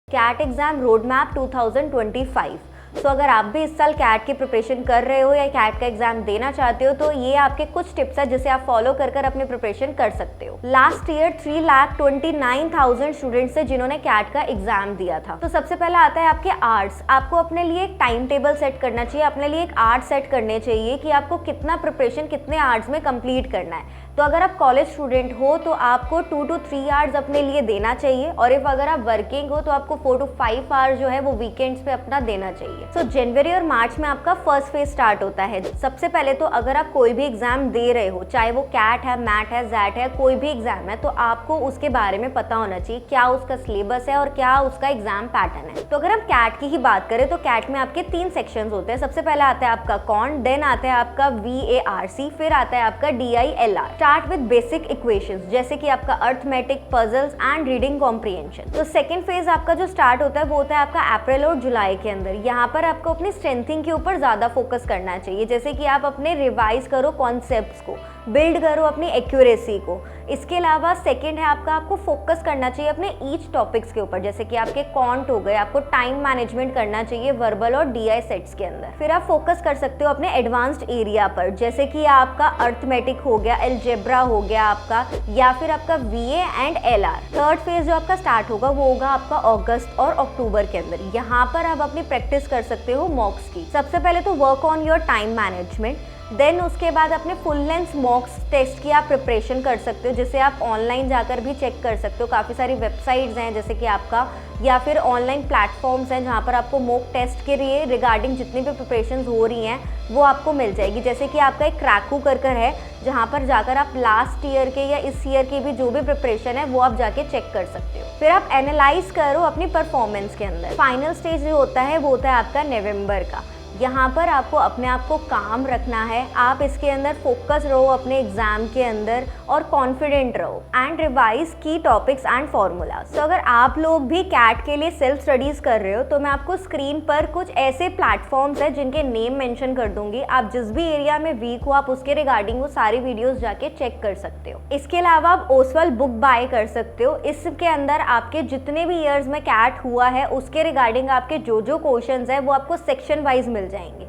Cat exam road map 2025। So अगर आप भी इस साल कैट की प्रिपरेशन कर रहे हो या कैट का एग्जाम देना चाहते हो तो ये आपके कुछ टिप्स है जिसे आप फॉलो कर कर अपनी प्रिपरेशन कर सकते हो। लास्ट ईयर 3,29,000 स्टूडेंट्स थे जिन्होंने कैट का एग्जाम दिया था। तो सबसे पहला आता है आपके आर्ट्स। आपको अपने लिए एक टाइम टेबल सेट करना चाहिए, अपने लिए एक आर्ट सेट करने चाहिए कि आपको कितना प्रिपरेशन कितने आर्ट्स में कंप्लीट करना है। तो अगर आप कॉलेज स्टूडेंट हो तो आपको 2 to 3 आवर्स अपने लिए देना चाहिए, और इफ अगर आप वर्किंग हो तो आपको 4 to 5 आवर्स जो है वो वीकेंड्स पे अपना देना चाहिए। सो जनवरी और मार्च में आपका फर्स्ट फेज स्टार्ट होता है। सबसे पहले तो अगर आप कोई भी एग्जाम दे रहे हो, चाहे वो कैट है, मैट है, जैट है, कोई भी एग्जाम है, तो आपको उसके बारे में पता होना चाहिए क्या उसका सिलेबस है और क्या उसका एग्जाम पैटर्न है। तो अगर हम कैट की ही बात करें तो कैट में आपके 3 सेक्शंस होते हैं। सबसे पहला आता है आपका कॉन, देन आता है आपका VARC, फिर आता है आपका DILR। Start with basic equations जैसे कि आपका arithmetic, puzzles and reading comprehension. तो सेकंड फेज आपका जो स्टार्ट होता है वो होता है आपका अप्रैल और जुलाई के अंदर। यहाँ पर आपको अपनी स्ट्रेंथिंग के ऊपर ज्यादा फोकस करना चाहिए, जैसे कि आप अपने रिवाइज करो कॉन्सेप्ट्स को, बिल्ड करो अपनी एक्यूरेसी को। इसके अलावा सेकंड है आपको फोकस करना चाहिए अपने ईच टॉपिक्स के ऊपर, जैसे कि आपके कॉन्ट हो गए, आपको टाइम मैनेजमेंट करना चाहिए वर्बल और DI सेट्स के अंदर। फिर आप फोकस कर सकते हो अपने एडवांस्ड एरिया पर, जैसे कि आपका अर्थमेटिक हो गया, अलजेब्रा हो गया आपका, या फिर आपका VA and LR। Third phase जो आपका स्टार्ट होगा वो होगा आपका अगस्त और अक्टूबर के अंदर। यहाँ पर आप अपनी प्रैक्टिस कर सकते हो मॉक्स की। सबसे पहले तो work on your time management, then उसके बाद अपने फुल लेंथ मॉक्स टेस्ट की आप प्रिपरेशन कर सकते हो, जिसे आप ऑनलाइन जाकर भी चेक कर सकते हो। काफ़ी सारी वेबसाइट्स हैं जैसे कि आपका, या फिर ऑनलाइन प्लेटफॉर्म्स हैं जहाँ पर आपको मॉक टेस्ट के लिए रिगार्डिंग जितनी भी प्रिपरेशन हो रही हैं वो आपको मिल जाएगी। जैसे कि आपका एक क्रैकू कर है जहाँ पर जाकर आप लास्ट ईयर के या इस ईयर की भी जो भी प्रिपरेशन है वो आप जाके चेक कर सकते हो। फिर आप एनालाइज करो अपनी परफॉर्मेंस के अंदर। फाइनल स्टेज जो होता है वो होता है आपका नवंबर का। यहाँ पर आपको अपने आप को काम रखना है, आप इसके अंदर फोकस रहो अपने एग्जाम के अंदर और कॉन्फिडेंट रहो एंड रिवाइज की टॉपिक्स एंड फॉर्मूलाज। तो अगर आप लोग भी कैट के लिए सेल्फ स्टडीज कर रहे हो तो मैं आपको स्क्रीन पर कुछ ऐसे प्लेटफॉर्म्स हैं जिनके नेम मेंशन कर दूंगी। आप जिस भी एरिया में वीक हो आप उसके रिगार्डिंग वो सारी वीडियोस जाके चेक कर सकते हो। इसके अलावा आप ओसवाल बुक बाय कर सकते हो। इसके अंदर आपके जितने भी ईयर्स में कैट हुआ है उसके रिगार्डिंग आपके जो क्वेश्चंस है वो आपको सेक्शन वाइज मिल जाएंगे।